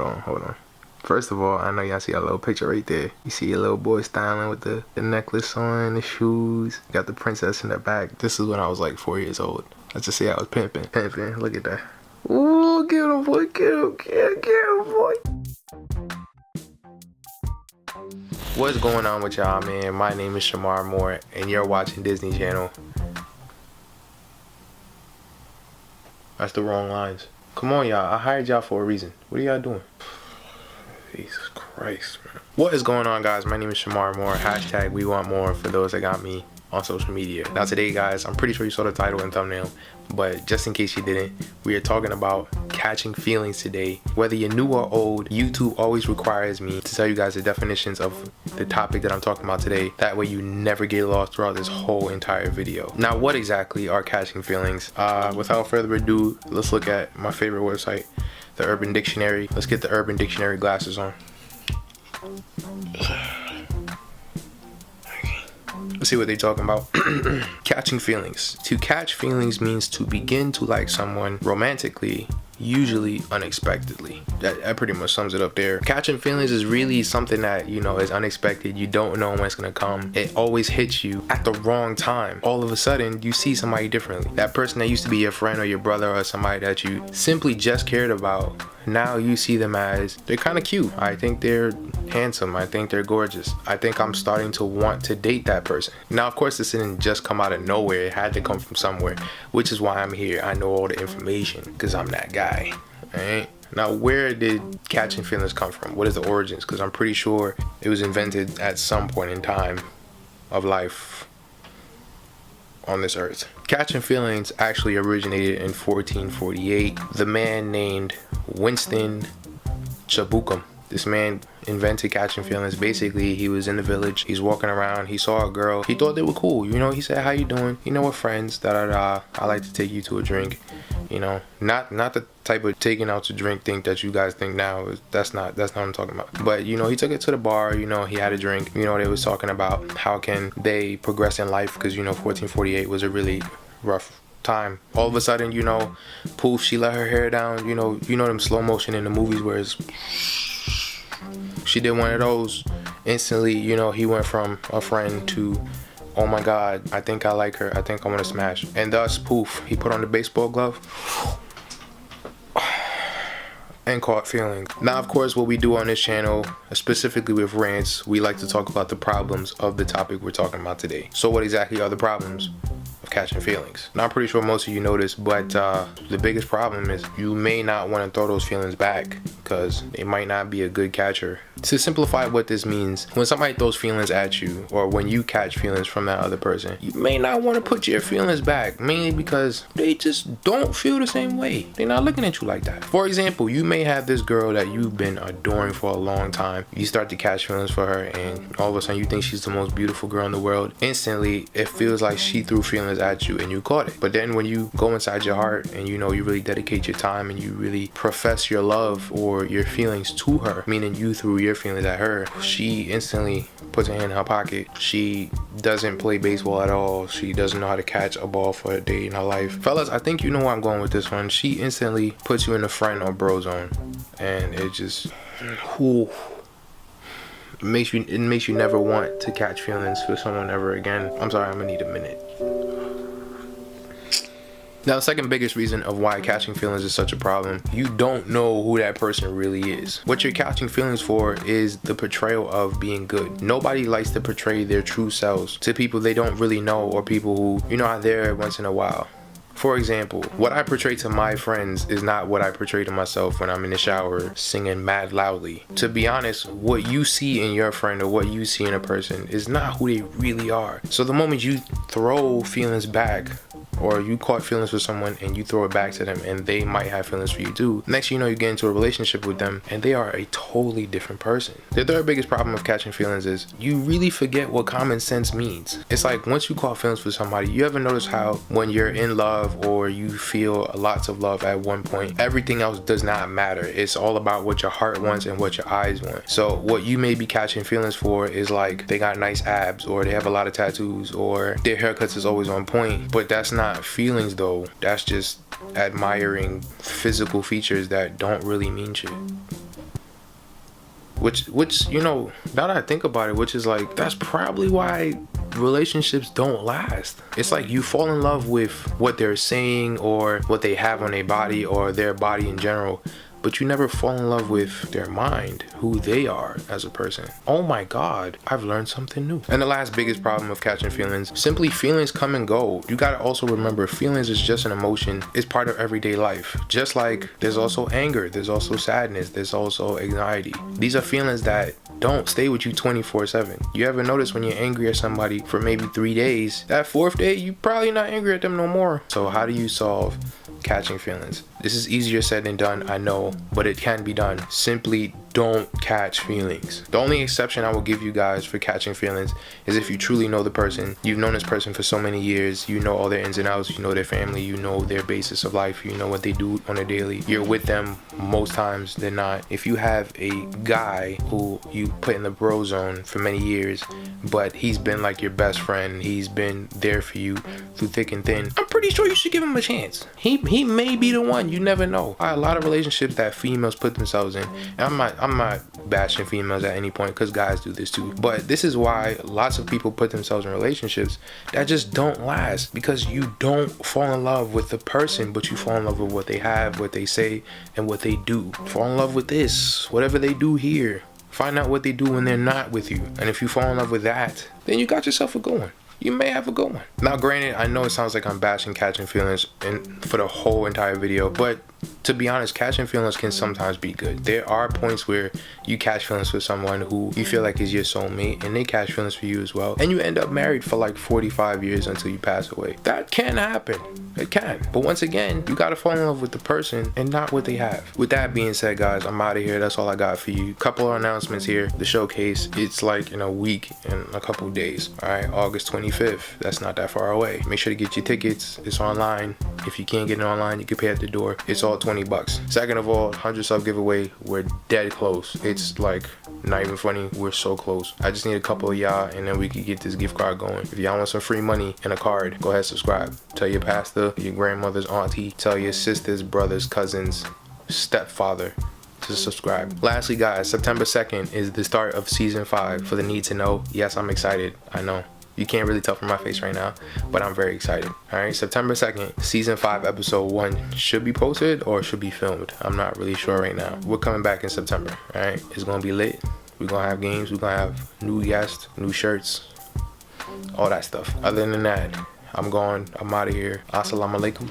Hold on. First of all, I know y'all see a little picture right there. You see a little boy styling with the necklace on, the shoes. Got the princess in the back. This is when I was like 4 years old. Let's just say I was pimping. Look at that. Ooh, get him, boy. Get him, boy. What's going on with y'all, man? My name is Shamar Moore, and you're watching Disney Channel. That's the wrong lines. Come on, y'all. I hired y'all for a reason. What are y'all doing? Jesus Christ, man. What is going on, guys? My name is Shamar Moore. Hashtag WeWantMoore for those that got me on social media. Now today, guys, I'm pretty sure you saw the title and thumbnail, but just in case you didn't, we are talking about catching feelings today. Whether you're new or old, YouTube always requires me to tell you guys the definitions of the topic that I'm talking about today. That way you never get lost throughout this whole entire video. Now, what exactly are catching feelings? Without further ado, let's look at my favorite website, the Urban Dictionary. Let's get the Urban Dictionary glasses on. Let's see what they're talking about. Catching feelings. To catch feelings means to begin to like someone romantically, usually unexpectedly. That pretty much sums it up there. Catching feelings is really something that, you know, is unexpected. You don't know when it's gonna come. It always hits you at the wrong time. All of a sudden, you see somebody differently. That person that used to be your friend or your brother or somebody that you simply just cared about, now you see them as, they're kind of cute. I think they're handsome. I think they're gorgeous. I think I'm starting to want to date that person. Now, of course, this didn't just come out of nowhere. It had to come from somewhere, which is why I'm here. I know all the information because I'm that guy. Alright? Now, where did catching feelings come from? What is the origins? Because I'm pretty sure it was invented at some point in time of life on this earth. Catching feelings actually originated in 1448. The man named Winston Chabukum. This man invented catching feelings. Basically, he was in the village, he's walking around, he saw a girl, he thought they were cool, you know. He said, how you doing? You know, we're friends, da-da-da, I like to take you to a drink. You know, not the type of taking out to drink thing that you guys think now. That's not what I'm talking about. But, you know, he took it to the bar, you know, he had a drink. You know, they was talking about how can they progress in life, because, you know, 1448 was a really rough time. All of a sudden, you know, poof, she let her hair down. You know them slow motion in the movies where it's, she did one of those. Instantly, you know, he went from a friend to, oh my God, I think I like her, I think I want to smash. And thus, poof, he put on the baseball glove and caught feelings. Now, of course, what we do on this channel, specifically with rants, we like to talk about the problems of the topic we're talking about today. So what exactly are the problems of catching feelings? Now, I'm pretty sure most of you know this, but the biggest problem is you may not want to throw those feelings back because they might not be a good catcher. To simplify what this means, when somebody throws feelings at you, or when you catch feelings from that other person, you may not want to put your feelings back, mainly because they just don't feel the same way. They're not looking at you like that. For example, you may have this girl that you've been adoring for a long time. You start to catch feelings for her, and all of a sudden you think she's the most beautiful girl in the world. Instantly, it feels like she threw feelings at you and you caught it. But then when you go inside your heart and, you know, you really dedicate your time and you really profess your love or your feelings to her, meaning you threw your feelings at her, she instantly puts her hand in her pocket. She doesn't play baseball at all. She doesn't know how to catch a ball for a day in her life. Fellas, I think you know where I'm going with this one. She instantly puts you in the friend or bro zone, and it just, whew, it makes you never want to catch feelings for someone ever again. I'm sorry, I'm gonna need a minute. Now, the second biggest reason of why catching feelings is such a problem, you don't know who that person really is. What you're catching feelings for is the portrayal of being good. Nobody likes to portray their true selves to people they don't really know, or people who, you know, are there once in a while. For example, what I portray to my friends is not what I portray to myself when I'm in the shower singing mad loudly. To be honest, what you see in your friend or what you see in a person is not who they really are. So the moment you throw feelings back, or you caught feelings for someone and you throw it back to them and they might have feelings for you too, next thing you know, you get into a relationship with them and they are a totally different person. The third biggest problem of catching feelings is you really forget what common sense means. It's like once you caught feelings for somebody, you ever notice how when you're in love or you feel lots of love at one point, everything else does not matter. It's all about what your heart wants and what your eyes want. So what you may be catching feelings for is like they got nice abs, or they have a lot of tattoos, or their haircuts is always on point, but that's not feelings though. That's just admiring physical features that don't really mean shit. which you know, now that I think about it, which is like, that's probably why relationships don't last. It's like you fall in love with what they're saying or what they have on their body or their body in general, but you never fall in love with their mind, who they are as a person. Oh my God, I've learned something new. And the last biggest problem of catching feelings, simply feelings come and go. You gotta also remember, feelings is just an emotion. It's part of everyday life. Just like there's also anger, there's also sadness, there's also anxiety. These are feelings that don't stay with you 24/7. You ever notice when you're angry at somebody for maybe 3 days, that 4th day, you probably not angry at them no more. So how do you solve catching feelings? This is easier said than done, I know, but it can be done. Simply don't catch feelings. The only exception I will give you guys for catching feelings is if you truly know the person. You've known this person for so many years, you know all their ins and outs, you know their family, you know their basis of life, you know what they do on a daily. You're with them most times than not. If you have a guy who you put in the bro zone for many years, but he's been like your best friend, he's been there for you through thick and thin, I'm pretty sure you should give him a chance. He may be the one, you never know. A lot of relationships that females put themselves in, and I'm not bashing females at any point, because guys do this too, but this is why lots of people put themselves in relationships that just don't last, because you don't fall in love with the person, but you fall in love with what they have, what they say, and what they do. Fall in love with this, whatever they do here. Find out what they do when they're not with you, and if you fall in love with that, then you got yourself a good one. You may have a good one. Now granted, I know it sounds like I'm bashing catching feelings for the whole entire video, but to be honest, catching feelings can sometimes be good. There are points where you catch feelings for someone who you feel like is your soulmate, and they catch feelings for you as well, and you end up married for like 45 years until you pass away. That can happen. It can. But once again, you gotta fall in love with the person and not what they have. With that being said, guys, I'm out of here. That's all I got for you. Couple of announcements here. The showcase, it's like in a week and a couple days. All right, August 25th. That's not that far away. Make sure to get your tickets. It's online. If you can't get it online, you can pay at the door. It's all $20. Second of all, 100 sub giveaway. We're dead close. It's like not even funny. We're so close. I just need a couple of y'all, and then we can get this gift card going. If y'all want some free money and a card, go ahead, subscribe. Tell your pastor, your grandmother's auntie, tell your sisters, brothers, cousins, stepfather to subscribe. Lastly, guys, September 2nd is the start of season 5 for the Need to Know. Yes, I'm excited. I know. You can't really tell from my face right now, but I'm very excited. All right, September 2nd, season 5, episode 1 should be posted or should be filmed. I'm not really sure right now. We're coming back in September. All right, it's gonna be lit. We're gonna have games. We're gonna have new guests, new shirts, all that stuff. Other than that, I'm gone. I'm out of here. Assalamu alaikum.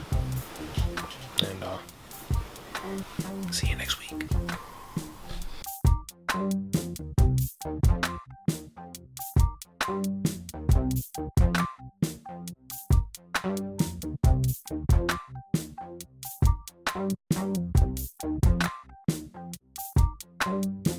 And see you next week. Thank you.